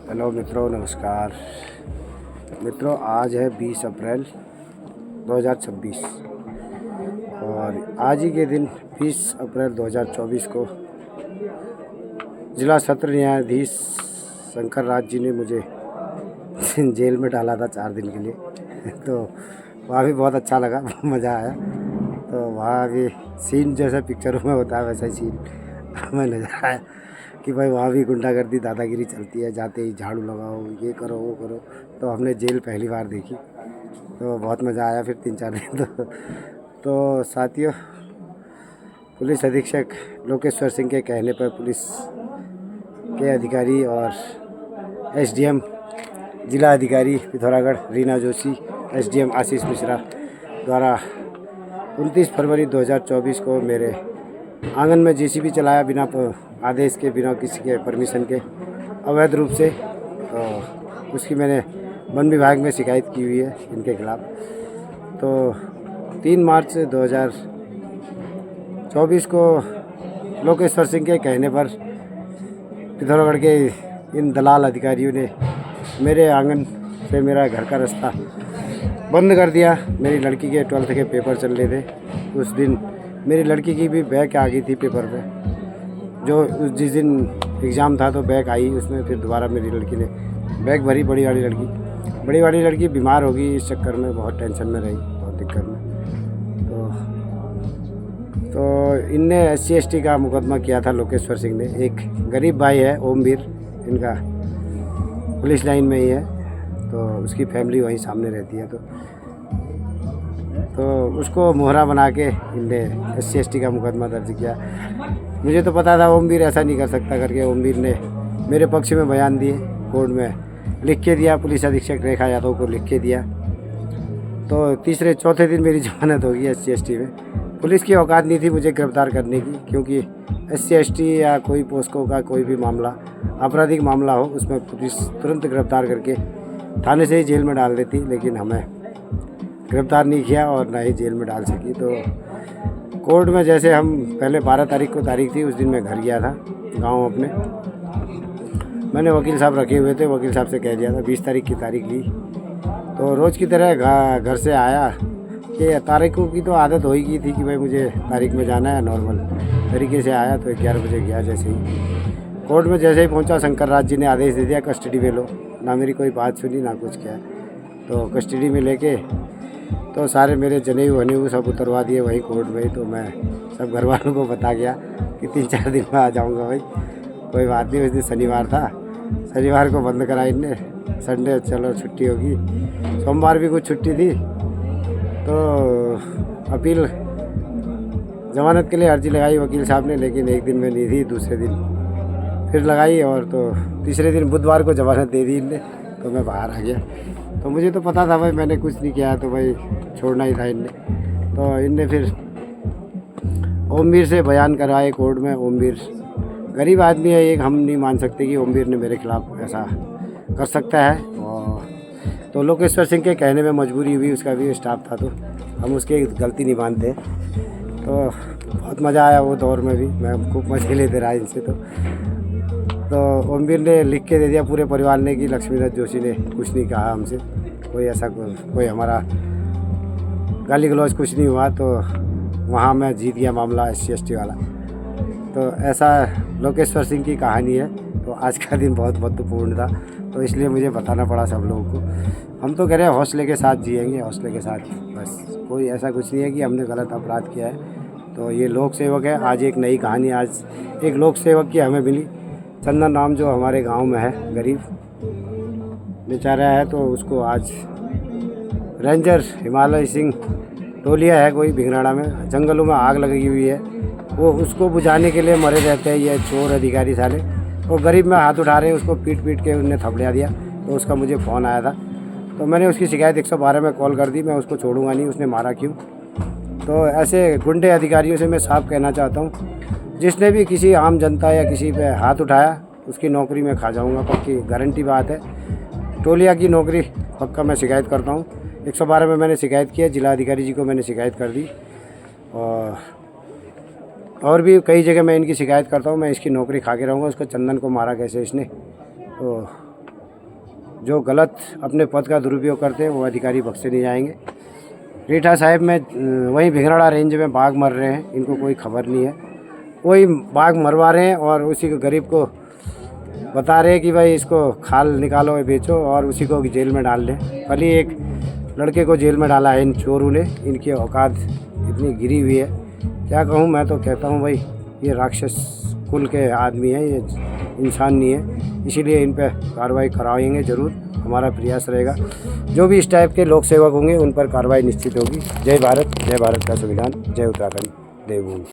Hello मित्रों, नमस्कार मित्रों। आज है 20 अप्रैल 2026 और आज ही के दिन 20 अप्रैल 2024 को जिला सत्र न्यायाधीश शंकर राज जी ने मुझे जेल में डाला था 4 दिन के लिए। तो वहाँ भी बहुत अच्छा लगा, मज़ा आया। तो वहाँ भी सीन जैसा पिक्चरों में होता है वैसा ही सीन हमें नजर आया कि भाई वहाँ भी गुंडागर्दी दादागिरी चलती है, जाते ही झाड़ू लगाओ, ये करो वो करो। तो हमने जेल पहली बार देखी, तो बहुत मज़ा आया। फिर 3-4 दिन तो साथियों, पुलिस अधीक्षक लोकेश्वर सिंह के कहने पर पुलिस के अधिकारी और एसडीएम जिला अधिकारी पिथौरागढ़ रीना जोशी, एसडीएम आशीष मिश्रा द्वारा 29 फरवरी 2024 को मेरे आंगन में जेसीबी चलाया बिना आदेश के, बिना किसी के परमिशन के, अवैध रूप से। तो उसकी मैंने वन विभाग में शिकायत की हुई है इनके खिलाफ़। तो 3 मार्च 2024 को लोकेश्वर सिंह के कहने पर पिथौरागढ़ के इन दलाल अधिकारियों ने मेरे आंगन से मेरा घर का रास्ता बंद कर दिया। मेरी लड़की के 12th के पेपर चल रहे थे। उस दिन मेरी लड़की की भी बैक आ गई थी पेपर पे, जो जिस दिन एग्ज़ाम था तो बैक आई उसमें। फिर दोबारा मेरी लड़की ने बैक भरी, बड़ी वाली लड़की बीमार हो गई। इस चक्कर में बहुत टेंशन में रही, बहुत दिक्कत में। तो इनने SC/ST का मुकदमा किया था लोकेश्वर सिंह ने। एक गरीब भाई है ओमवीर, इनका पुलिस लाइन में ही है, तो उसकी फैमिली वहीं सामने रहती है। तो उसको मोहरा बना के इनने SC/ST का मुकदमा दर्ज किया। मुझे तो पता था ओमवीर ऐसा नहीं कर सकता करके। ओमवीर ने मेरे पक्ष में बयान दिए, कोर्ट में लिख के दिया, पुलिस अधीक्षक रेखा यादव को लिख के दिया। तो तीसरे चौथे दिन मेरी जमानत होगी SC/ST में। पुलिस की औकात नहीं थी मुझे गिरफ्तार करने की, क्योंकि SC/ST या कोई पोस्को का कोई भी मामला, आपराधिक मामला हो, उसमें पुलिस तुरंत गिरफ्तार करके थाने से ही जेल में डाल देती। लेकिन हमें गिरफ्तार नहीं किया और ना ही जेल में डाल सकी। तो कोर्ट में जैसे हम पहले 12 तारीख को तारीख थी, उस दिन मैं घर गया था गांव अपने। मैंने वकील साहब रखे हुए थे, वकील साहब से कह दिया था 20 तारीख की तारीख ली। तो रोज़ की तरह घर से आया कि तारीखों की तो आदत हो ही गई थी कि भाई मुझे तारीख में जाना है। नॉर्मल तरीके से आया तो 11 बजे गया। जैसे ही कोर्ट में जैसे ही पहुंचा, शंकर राज जी ने आदेश दे दिया कस्टडी में लो। ना मेरी कोई बात सुनी ना कुछ किया। तो कस्टडी में लेके तो सारे मेरे जनेऊ वनेऊ सब उतरवा दिए वहीं कोर्ट में ही। तो मैं सब घर वालों को बता गया कि 3-4 दिन में आ जाऊंगा भाई, कोई बात नहीं। उस दिन शनिवार था, शनिवार को बंद करा इनने। संडे चलो छुट्टी होगी, सोमवार भी कुछ छुट्टी थी। तो अपील जमानत के लिए अर्जी लगाई वकील साहब ने, लेकिन एक दिन में नहीं थी, दूसरे दिन फिर लगाई। और तो तीसरे दिन बुधवार को जमानत दे दी इनने। तो मैं बाहर आ गया। तो मुझे तो पता था भाई मैंने कुछ नहीं किया, तो भाई छोड़ना ही था इनने। तो इनने फिर ओमवीर से बयान करवाए कोर्ट में। ओमवीर गरीब आदमी है, एक हम नहीं मान सकते कि ओमवीर ने मेरे खिलाफ़ ऐसा कर सकता है। और तो लोकेश्वर सिंह के कहने में मजबूरी हुई, उसका भी स्टाफ था तो हम उसकी गलती नहीं मानते। तो बहुत मज़ा आया वो दौर में भी, मैं खूब मज़े लेते रहा इनसे। तो ओमवीर ने लिख के दे दिया पूरे परिवार ने कि लक्ष्मीनाथ जोशी ने कुछ नहीं कहा हमसे, कोई ऐसा कोई हमारा गाली गलौज कुछ नहीं हुआ। तो वहाँ मैं जीत गया मामला SC/ST वाला। तो ऐसा लोकेश्वर सिंह की कहानी है। तो आज का दिन बहुत महत्वपूर्ण था, तो इसलिए मुझे बताना पड़ा सब लोगों को। हम तो कह रहे हैं हौसले के साथ जिएंगे, हौसले के साथ, बस कोई ऐसा कुछ नहीं है कि हमने गलत अपराध किया है। तो ये लोक सेवक है। आज एक नई कहानी, आज एक लोक सेवक की हमें मिली। चंदन नाम जो हमारे गांव में है, गरीब बेचारा है। तो उसको आज रेंजर हिमालय सिंह टोलिया है कोई भिंगराड़ा में, जंगलों में आग लगी हुई है, वो उसको बुझाने के लिए मरे रहते हैं ये चोर अधिकारी साले। वो गरीब में हाथ उठा रहे हैं, उसको पीट के उन्हें थपड़िया दिया। तो उसका मुझे फ़ोन आया था, तो मैंने उसकी शिकायत 112 में कॉल कर दी। मैं उसको छोड़ूंगा नहीं, उसने मारा क्यों। तो ऐसे गुंडे अधिकारियों से मैं साफ कहना चाहता हूँ, जिसने भी किसी आम जनता या किसी पे हाथ उठाया उसकी नौकरी में खा जाऊँगा, पक्की गारंटी बात है। टोलिया की नौकरी पक्का मैं शिकायत करता हूँ। 112 में मैंने शिकायत की है, जिला अधिकारी जी को मैंने शिकायत कर दी। और भी कई जगह मैं इनकी शिकायत करता हूँ। मैं इसकी नौकरी खा के रहूँगा। उसको चंदन को मारा कैसे इसने, तो जो गलत अपने पद का दुरुपयोग करते हैं वो अधिकारी बख्शे नहीं जाएंगे। रीठा साहिब में वहीं भिंगराड़ा रेंज में बाघ मर रहे हैं, इनको कोई खबर नहीं है। कोई बाघ मरवा रहे हैं और उसी को गरीब को बता रहे हैं कि भाई इसको खाल निकालो बेचो और उसी को जेल में डाल दें। कल ही एक लड़के को जेल में डाला है इन चोरों ने। इनकी औकात इतनी गिरी हुई है, क्या कहूँ। मैं तो कहता हूँ भाई ये राक्षस कुल के आदमी हैं, ये इंसान नहीं है। इसीलिए इन पर कार्रवाई कराएंगे ज़रूर, हमारा प्रयास रहेगा। जो भी इस टाइप के लोक सेवक होंगे उन पर कार्रवाई निश्चित होगी। जय भारत का संविधान, जय उत्तराखंड देवभूमि।